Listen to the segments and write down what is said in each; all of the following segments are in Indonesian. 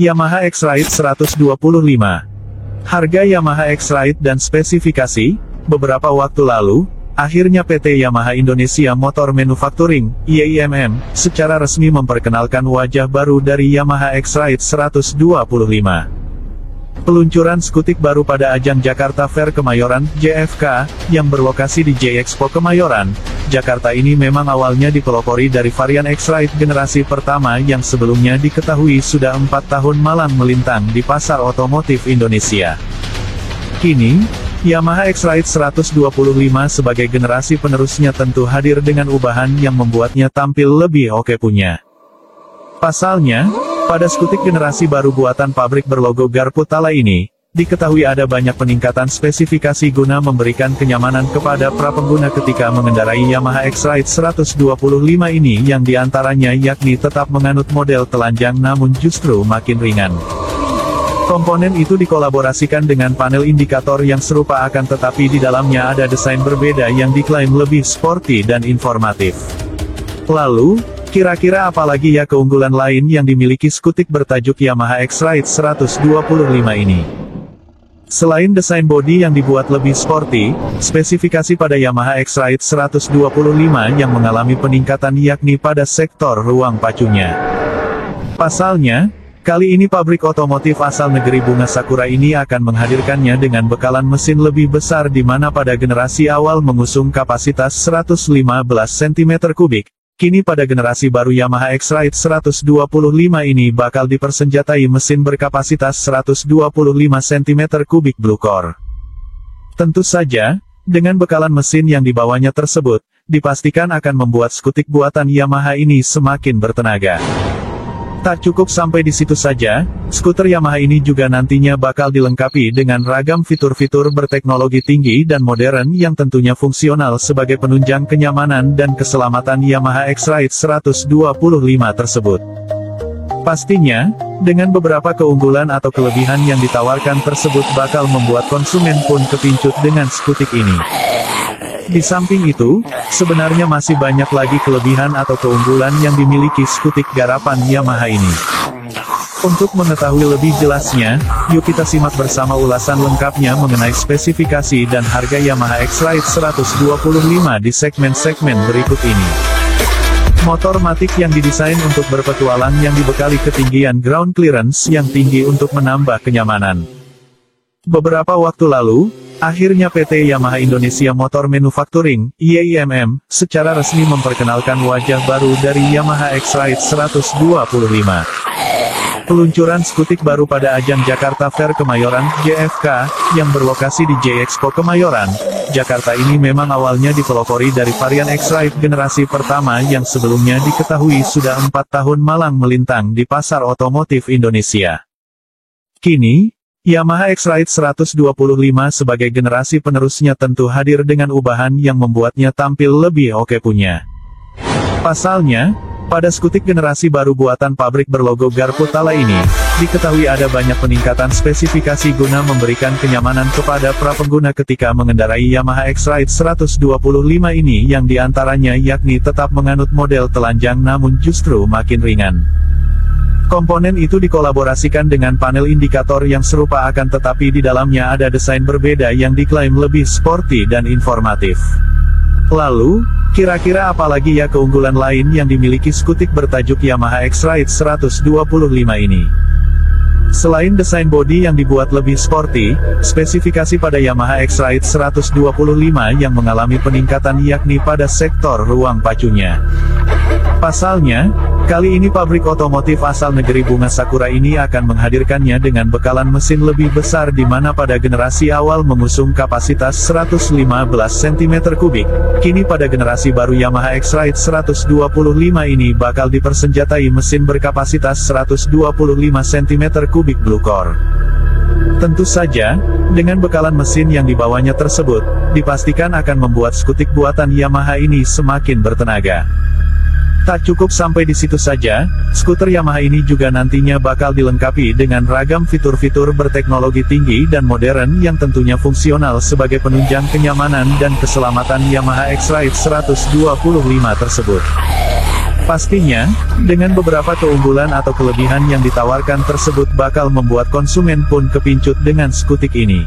Yamaha X-Ride 125. Harga Yamaha X-Ride dan spesifikasi. Beberapa waktu lalu, akhirnya PT Yamaha Indonesia Motor Manufacturing, YIMM, secara resmi memperkenalkan wajah baru dari Yamaha X-Ride 125. Peluncuran skutik baru pada ajang Jakarta Fair Kemayoran, JFK, yang berlokasi di J-Expo Kemayoran, Jakarta ini memang awalnya dipelopori dari varian X-Ride generasi pertama yang sebelumnya diketahui sudah 4 tahun malang melintang di pasar otomotif Indonesia. Kini, Yamaha X-Ride 125 sebagai generasi penerusnya tentu hadir dengan ubahan yang membuatnya tampil lebih oke punya. Pasalnya, pada skutik generasi baru buatan pabrik berlogo Garpu Tala ini, diketahui ada banyak peningkatan spesifikasi guna memberikan kenyamanan kepada prapengguna ketika mengendarai Yamaha X-Ride 125 ini yang diantaranya yakni tetap menganut model telanjang namun justru makin ringan. Komponen itu dikolaborasikan dengan panel indikator yang serupa akan tetapi di dalamnya ada desain berbeda yang diklaim lebih sporty dan informatif. Lalu, kira-kira apalagi ya keunggulan lain yang dimiliki skutik bertajuk Yamaha X-Ride 125 ini? Selain desain bodi yang dibuat lebih sporty, spesifikasi pada Yamaha X-Ride 125 yang mengalami peningkatan yakni pada sektor ruang pacunya. Pasalnya, kali ini pabrik otomotif asal negeri bunga sakura ini akan menghadirkannya dengan bekalan mesin lebih besar di mana pada generasi awal mengusung kapasitas 115 cm3. Kini pada generasi baru Yamaha X-Ride 125 ini bakal dipersenjatai mesin berkapasitas 125 cm3 Blue Core. Tentu saja, dengan bekalan mesin yang dibawanya tersebut, dipastikan akan membuat skutik buatan Yamaha ini semakin bertenaga. Tak cukup sampai di situ saja, skuter Yamaha ini juga nantinya bakal dilengkapi dengan ragam fitur-fitur berteknologi tinggi dan modern yang tentunya fungsional sebagai penunjang kenyamanan dan keselamatan Yamaha X-Ride 125 tersebut. Pastinya, dengan beberapa keunggulan atau kelebihan yang ditawarkan tersebut bakal membuat konsumen pun kepincut dengan skutik ini. Di samping itu, sebenarnya masih banyak lagi kelebihan atau keunggulan yang dimiliki skutik garapan Yamaha ini. Untuk mengetahui lebih jelasnya, yuk kita simak bersama ulasan lengkapnya mengenai spesifikasi dan harga Yamaha X-Ride 125 di segmen-segmen berikut ini. Motor matic yang didesain untuk berpetualang yang dibekali ketinggian ground clearance yang tinggi untuk menambah kenyamanan. Beberapa waktu lalu, akhirnya PT Yamaha Indonesia Motor Manufacturing, YIMM, secara resmi memperkenalkan wajah baru dari Yamaha X-Ride 125. Peluncuran skutik baru pada ajang Jakarta Fair Kemayoran, JFK, yang berlokasi di J-Expo Kemayoran, Jakarta ini memang awalnya dipelopori dari varian X-Ride generasi pertama yang sebelumnya diketahui sudah 4 tahun malang melintang di pasar otomotif Indonesia. Kini, Yamaha X-Ride 125 sebagai generasi penerusnya tentu hadir dengan ubahan yang membuatnya tampil lebih oke punya. Pasalnya, pada skutik generasi baru buatan pabrik berlogo Garpu Tala ini, diketahui ada banyak peningkatan spesifikasi guna memberikan kenyamanan kepada prapengguna ketika mengendarai Yamaha X-Ride 125 ini yang diantaranya yakni tetap menganut model telanjang namun justru makin ringan. Komponen itu dikolaborasikan dengan panel indikator yang serupa akan tetapi di dalamnya ada desain berbeda yang diklaim lebih sporty dan informatif. Lalu, kira-kira apalagi ya keunggulan lain yang dimiliki skutik bertajuk Yamaha X-Ride 125 ini? Selain desain bodi yang dibuat lebih sporty, spesifikasi pada Yamaha X-Ride 125 yang mengalami peningkatan yakni pada sektor ruang pacunya. Pasalnya, kali ini pabrik otomotif asal negeri bunga sakura ini akan menghadirkannya dengan bekalan mesin lebih besar di mana pada generasi awal mengusung kapasitas 115 cm3. Kini pada generasi baru Yamaha X-Ride 125 ini bakal dipersenjatai mesin berkapasitas 125 cm3 Blue Core. Tentu saja, dengan bekalan mesin yang dibawanya tersebut, dipastikan akan membuat skutik buatan Yamaha ini semakin bertenaga. Tak cukup sampai di situ saja, skuter Yamaha ini juga nantinya bakal dilengkapi dengan ragam fitur-fitur berteknologi tinggi dan modern yang tentunya fungsional sebagai penunjang kenyamanan dan keselamatan Yamaha X-Ride 125 tersebut. Pastinya, dengan beberapa keunggulan atau kelebihan yang ditawarkan tersebut bakal membuat konsumen pun kepincut dengan skutik ini.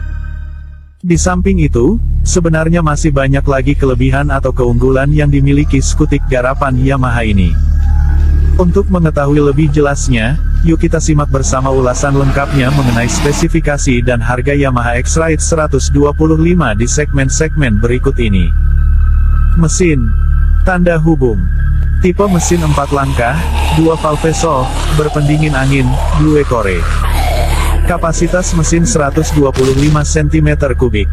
Di samping itu, sebenarnya masih banyak lagi kelebihan atau keunggulan yang dimiliki skutik garapan Yamaha ini. Untuk mengetahui lebih jelasnya, yuk kita simak bersama ulasan lengkapnya mengenai spesifikasi dan harga Yamaha X-Ride 125 di segmen-segmen berikut ini. Mesin. Tanda hubung. Tipe mesin 4 langkah, 2 valve valve, berpendingin angin, Blue Core. Kapasitas mesin 125 cm3.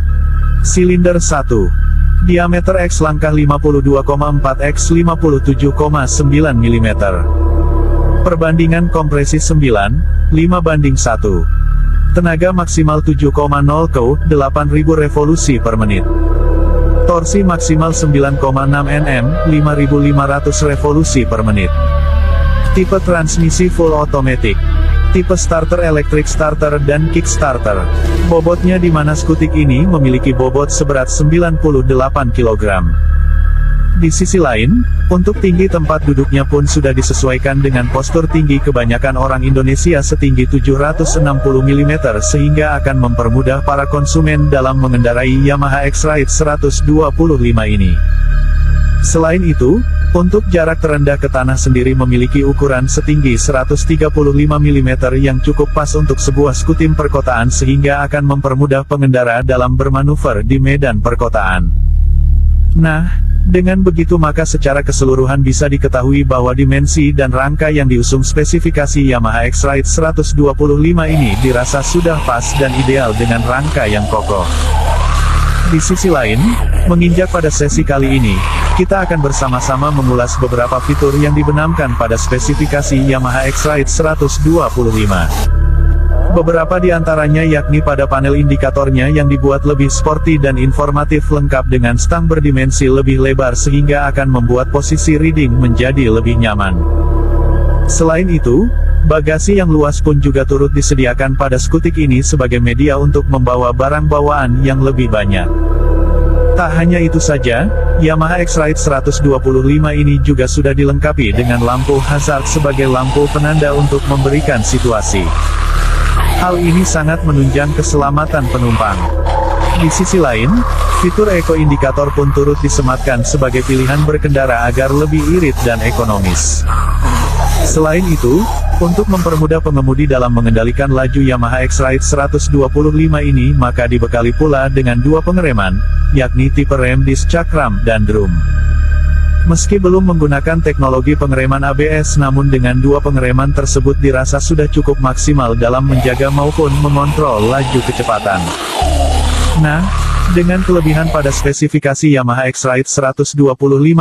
Silinder 1. Diameter X langkah 52,4 x 57,9 mm. Perbandingan kompresi 9, 5:1. Tenaga maksimal 7,0 kW, 8000 revolusi per menit. Torsi maksimal 9,6 Nm, 5500 revolusi per menit. Tipe transmisi full automatic. Tipe starter elektrik starter dan kickstarter. Bobotnya di mana skutik ini memiliki bobot seberat 98 kg. Di sisi lain, untuk tinggi tempat duduknya pun sudah disesuaikan dengan postur tinggi kebanyakan orang Indonesia setinggi 760 mm sehingga akan mempermudah para konsumen dalam mengendarai Yamaha X-Ride 125 ini. Selain itu, untuk jarak terendah ke tanah sendiri memiliki ukuran setinggi 135 mm yang cukup pas untuk sebuah skutim perkotaan sehingga akan mempermudah pengendara dalam bermanuver di medan perkotaan. Nah, dengan begitu maka secara keseluruhan bisa diketahui bahwa dimensi dan rangka yang diusung spesifikasi Yamaha X-Ride 125 ini dirasa sudah pas dan ideal dengan rangka yang kokoh. Di sisi lain, menginjak pada sesi kali ini, kita akan bersama-sama mengulas beberapa fitur yang dibenamkan pada spesifikasi Yamaha X-Ride 125. Beberapa di antaranya yakni pada panel indikatornya yang dibuat lebih sporty dan informatif lengkap dengan stang berdimensi lebih lebar sehingga akan membuat posisi reading menjadi lebih nyaman. Selain itu, bagasi yang luas pun juga turut disediakan pada skutik ini sebagai media untuk membawa barang bawaan yang lebih banyak. Tak hanya itu saja, Yamaha X-Ride 125 ini juga sudah dilengkapi dengan lampu hazard sebagai lampu penanda untuk memberikan situasi. Hal ini sangat menunjang keselamatan penumpang. Di sisi lain, fitur Eco Indikator pun turut disematkan sebagai pilihan berkendara agar lebih irit dan ekonomis. Selain itu, untuk mempermudah pengemudi dalam mengendalikan laju Yamaha X-Ride 125 ini maka dibekali pula dengan dua pengereman, yakni tipe rem disc cakram dan drum. Meski belum menggunakan teknologi pengereman ABS namun dengan dua pengereman tersebut dirasa sudah cukup maksimal dalam menjaga maupun mengontrol laju kecepatan. Nah, dengan kelebihan pada spesifikasi Yamaha X-Ride 125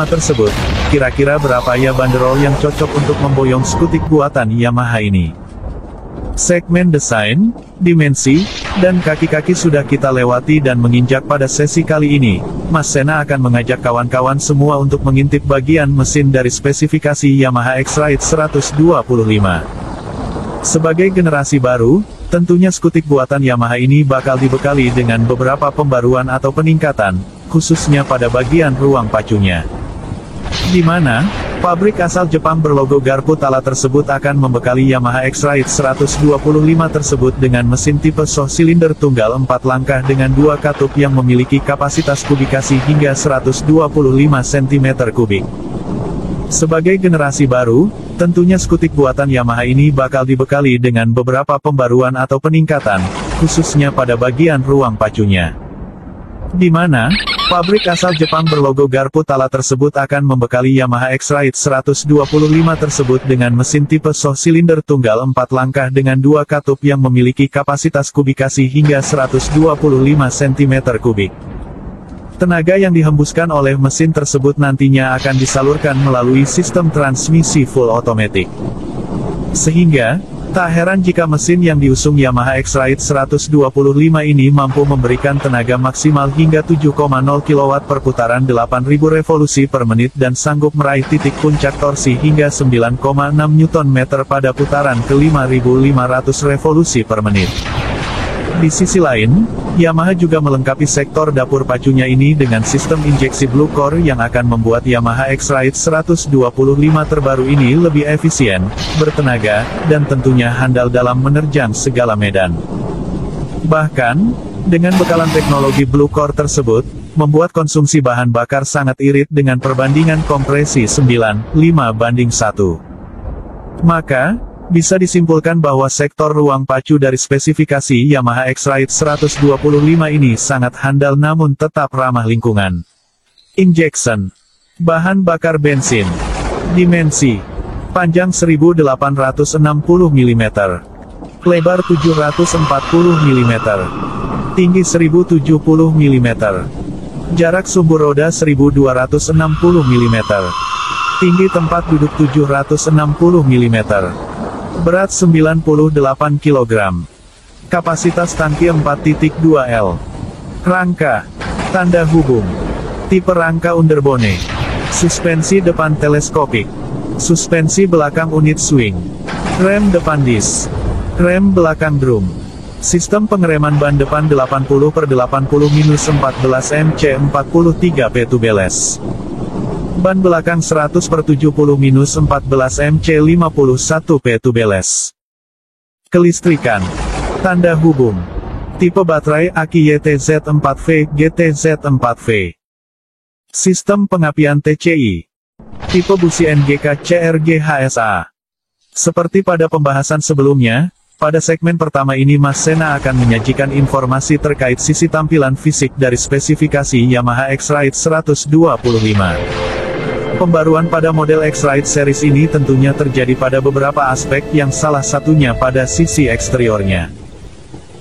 tersebut, kira-kira berapa ya banderol yang cocok untuk memboyong skutik buatan Yamaha ini? Segmen desain, dimensi, dan kaki-kaki sudah kita lewati dan menginjak pada sesi kali ini. Mas Sena akan mengajak kawan-kawan semua untuk mengintip bagian mesin dari spesifikasi Yamaha X-Ride 125. Sebagai generasi baru, tentunya skutik buatan Yamaha ini bakal dibekali dengan beberapa pembaruan atau peningkatan, khususnya pada bagian ruang pacunya. Di mana, pabrik asal Jepang berlogo Garpu Tala tersebut akan membekali Yamaha X-Ride 125 tersebut dengan mesin tipe shock silinder tunggal 4 langkah dengan 2 katup yang memiliki kapasitas kubikasi hingga 125 cm3. Sebagai generasi baru, tentunya skutik buatan Yamaha ini bakal dibekali dengan beberapa pembaruan atau peningkatan, khususnya pada bagian ruang pacunya. Di mana, pabrik asal Jepang berlogo Garpu Tala tersebut akan membekali Yamaha X-Ride 125 tersebut dengan mesin tipe shock silinder tunggal 4 langkah dengan 2 katup yang memiliki kapasitas kubikasi hingga 125 cm3. Tenaga yang dihembuskan oleh mesin tersebut nantinya akan disalurkan melalui sistem transmisi full automatic. Sehingga, Tak heran jika mesin yang diusung Yamaha X-Ride 125 ini mampu memberikan tenaga maksimal hingga 7,0 kW per putaran 8.000 revolusi per menit dan sanggup meraih titik puncak torsi hingga 9,6 Nm pada putaran ke 5.500 revolusi per menit. Di sisi lain, Yamaha juga melengkapi sektor dapur pacunya ini dengan sistem injeksi Blue Core yang akan membuat Yamaha X-Ride 125 terbaru ini lebih efisien, bertenaga, dan tentunya handal dalam menerjang segala medan. Bahkan, dengan bekalan teknologi Blue Core tersebut, membuat konsumsi bahan bakar sangat irit dengan perbandingan kompresi 9:5 banding 1. Maka, bisa disimpulkan bahwa sektor ruang pacu dari spesifikasi Yamaha X-Ride 125 ini sangat handal namun tetap ramah lingkungan. Injection. Bahan bakar bensin. Dimensi. Panjang 1860 mm. Lebar 740 mm. Tinggi 1070 mm. Jarak sumbu roda 1260 mm. Tinggi tempat duduk 760 mm. Berat 98 kg. Kapasitas tangki 4.2 L. Rangka. Tanda hubung. Tipe rangka underbone. Suspensi depan teleskopik. Suspensi belakang unit swing. Rem depan disk. Rem belakang drum. Sistem pengereman ban depan 80/80-14 MC 43 P tubeless. Ban belakang 100/70-14 MC 51 P tubeless. Kelistrikan. Tanda hubung. Tipe baterai aki YTZ4V GTZ4V. Sistem pengapian TCI. Tipe busi NGK CRG HSA. Seperti pada pembahasan sebelumnya, pada segmen pertama ini Mas Sena akan menyajikan informasi terkait sisi tampilan fisik dari spesifikasi Yamaha X-Ride 125. Pembaruan pada model X-Ride series ini tentunya terjadi pada beberapa aspek yang salah satunya pada sisi eksteriornya.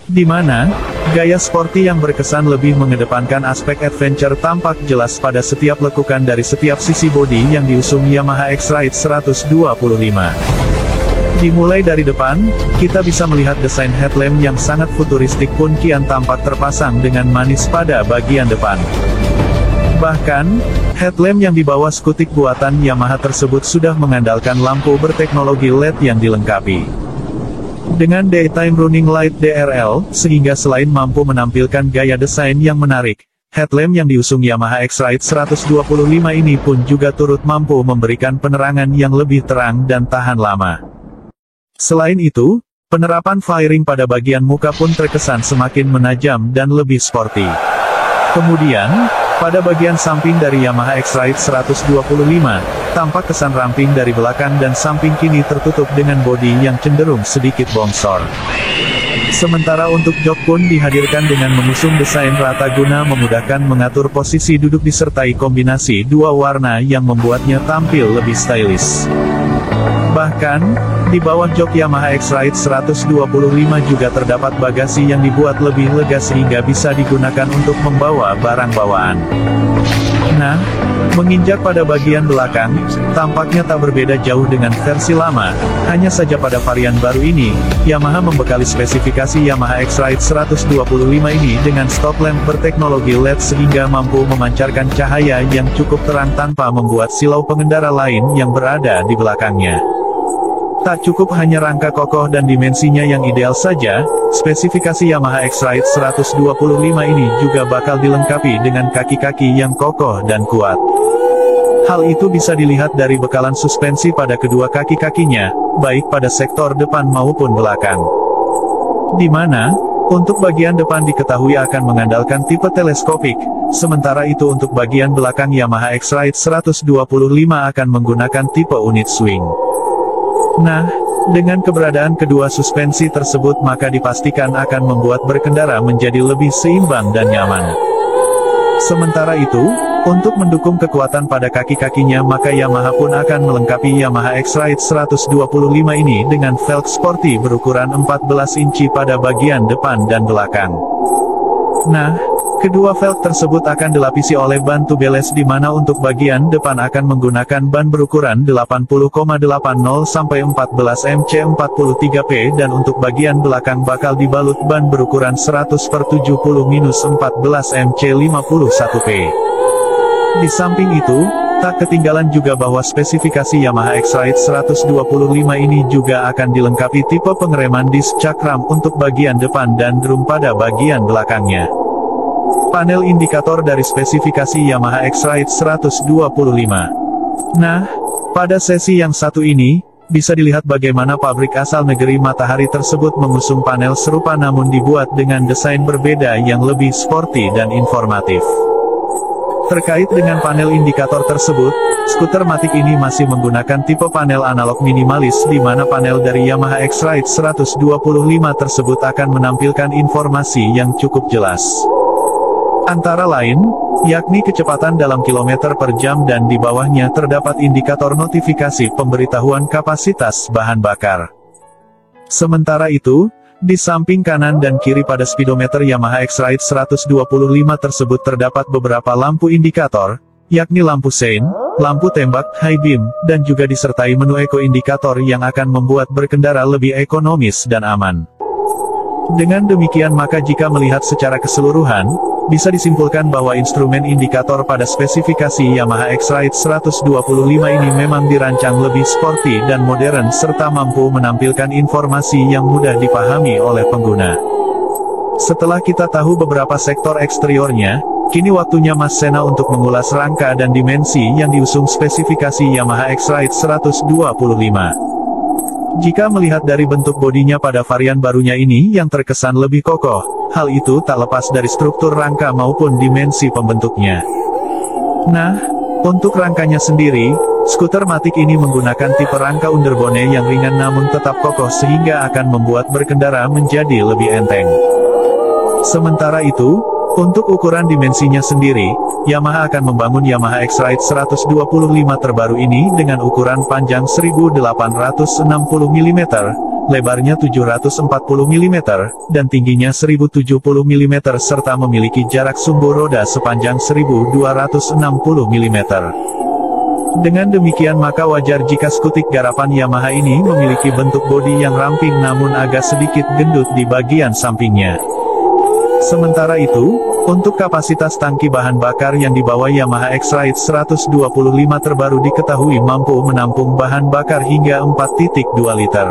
Di mana, gaya sporty yang berkesan lebih mengedepankan aspek adventure tampak jelas pada setiap lekukan dari setiap sisi bodi yang diusung Yamaha X-Ride 125. Dimulai dari depan, kita bisa melihat desain headlamp yang sangat futuristik pun kian tampak terpasang dengan manis pada bagian depan. Bahkan, headlamp yang dibawa skutik buatan Yamaha tersebut sudah mengandalkan lampu berteknologi LED yang dilengkapi dengan Daytime Running Light DRL, sehingga selain mampu menampilkan gaya desain yang menarik, headlamp yang diusung Yamaha X-Ride 125 ini pun juga turut mampu memberikan penerangan yang lebih terang dan tahan lama. Selain itu, penerapan fairing pada bagian muka pun terkesan semakin menajam dan lebih sporty. Kemudian, pada bagian samping dari Yamaha X-Ride 125, tampak kesan ramping dari belakang dan samping kini tertutup dengan bodi yang cenderung sedikit bongsor. Sementara untuk jok pun dihadirkan dengan mengusung desain rata guna memudahkan mengatur posisi duduk disertai kombinasi dua warna yang membuatnya tampil lebih stylish. Bahkan, di bawah jok Yamaha X-Ride 125 juga terdapat bagasi yang dibuat lebih lega sehingga bisa digunakan untuk membawa barang bawaan. Nah, menginjak pada bagian belakang, tampaknya tak berbeda jauh dengan versi lama, hanya saja pada varian baru ini, Yamaha membekali spesifikasi Yamaha X-Ride 125 ini dengan stop lamp berteknologi LED sehingga mampu memancarkan cahaya yang cukup terang tanpa membuat silau pengendara lain yang berada di belakangnya. Tak cukup hanya rangka kokoh dan dimensinya yang ideal saja, spesifikasi Yamaha X-Ride 125 ini juga bakal dilengkapi dengan kaki-kaki yang kokoh dan kuat. Hal itu bisa dilihat dari bekalan suspensi pada kedua kaki-kakinya, baik pada sektor depan maupun belakang. Di mana, untuk bagian depan diketahui akan mengandalkan tipe teleskopik, sementara itu untuk bagian belakang Yamaha X-Ride 125 akan menggunakan tipe unit swing. Nah, dengan keberadaan kedua suspensi tersebut maka dipastikan akan membuat berkendara menjadi lebih seimbang dan nyaman. Sementara itu, untuk mendukung kekuatan pada kaki-kakinya maka Yamaha pun akan melengkapi Yamaha X-Ride 125 ini dengan velg sporty berukuran 14 inci pada bagian depan dan belakang. Nah, Kedua velg tersebut akan dilapisi oleh ban tubeless di mana untuk bagian depan akan menggunakan ban berukuran 80,80 sampai 14 mc 43P dan untuk bagian belakang bakal dibalut ban berukuran 100/70-14 mc 51P. Di samping itu, tak ketinggalan juga bahwa spesifikasi Yamaha X-Ride 125 ini juga akan dilengkapi tipe pengereman disc cakram untuk bagian depan dan drum pada bagian belakangnya. Panel indikator dari spesifikasi Yamaha X-Ride 125. Nah, pada sesi yang satu ini, bisa dilihat bagaimana pabrik asal negeri Matahari tersebut mengusung panel serupa namun dibuat dengan desain berbeda yang lebih sporty dan informatif. Terkait dengan panel indikator tersebut, skuter Matic ini masih menggunakan tipe panel analog minimalis di mana panel dari Yamaha X-Ride 125 tersebut akan menampilkan informasi yang cukup jelas. Antara lain, yakni kecepatan dalam kilometer per jam dan di bawahnya terdapat indikator notifikasi pemberitahuan kapasitas bahan bakar. Sementara itu, di samping kanan dan kiri pada speedometer Yamaha X-Ride 125 tersebut terdapat beberapa lampu indikator, yakni lampu sein, lampu tembak, high beam, dan juga disertai menu eco indikator yang akan membuat berkendara lebih ekonomis dan aman. Dengan demikian maka jika melihat secara keseluruhan, bisa disimpulkan bahwa instrumen indikator pada spesifikasi Yamaha X-Ride 125 ini memang dirancang lebih sporty dan modern serta mampu menampilkan informasi yang mudah dipahami oleh pengguna. Setelah kita tahu beberapa sektor eksteriornya, kini waktunya Mas Sena untuk mengulas rangka dan dimensi yang diusung spesifikasi Yamaha X-Ride 125. Jika melihat dari bentuk bodinya pada varian barunya ini yang terkesan lebih kokoh, hal itu tak lepas dari struktur rangka maupun dimensi pembentuknya. Nah, untuk rangkanya sendiri, skuter Matic ini menggunakan tipe rangka underbone yang ringan namun tetap kokoh sehingga akan membuat berkendara menjadi lebih enteng. Sementara itu, untuk ukuran dimensinya sendiri, Yamaha akan membangun Yamaha X-Ride 125 terbaru ini dengan ukuran panjang 1860 mm, lebarnya 740 mm, dan tingginya 1070 mm serta memiliki jarak sumbu roda sepanjang 1260 mm. Dengan demikian maka wajar jika skutik garapan Yamaha ini memiliki bentuk bodi yang ramping namun agak sedikit gendut di bagian sampingnya. Sementara itu, untuk kapasitas tangki bahan bakar yang dibawa Yamaha X-Ride 125 terbaru diketahui mampu menampung bahan bakar hingga 4,2 liter.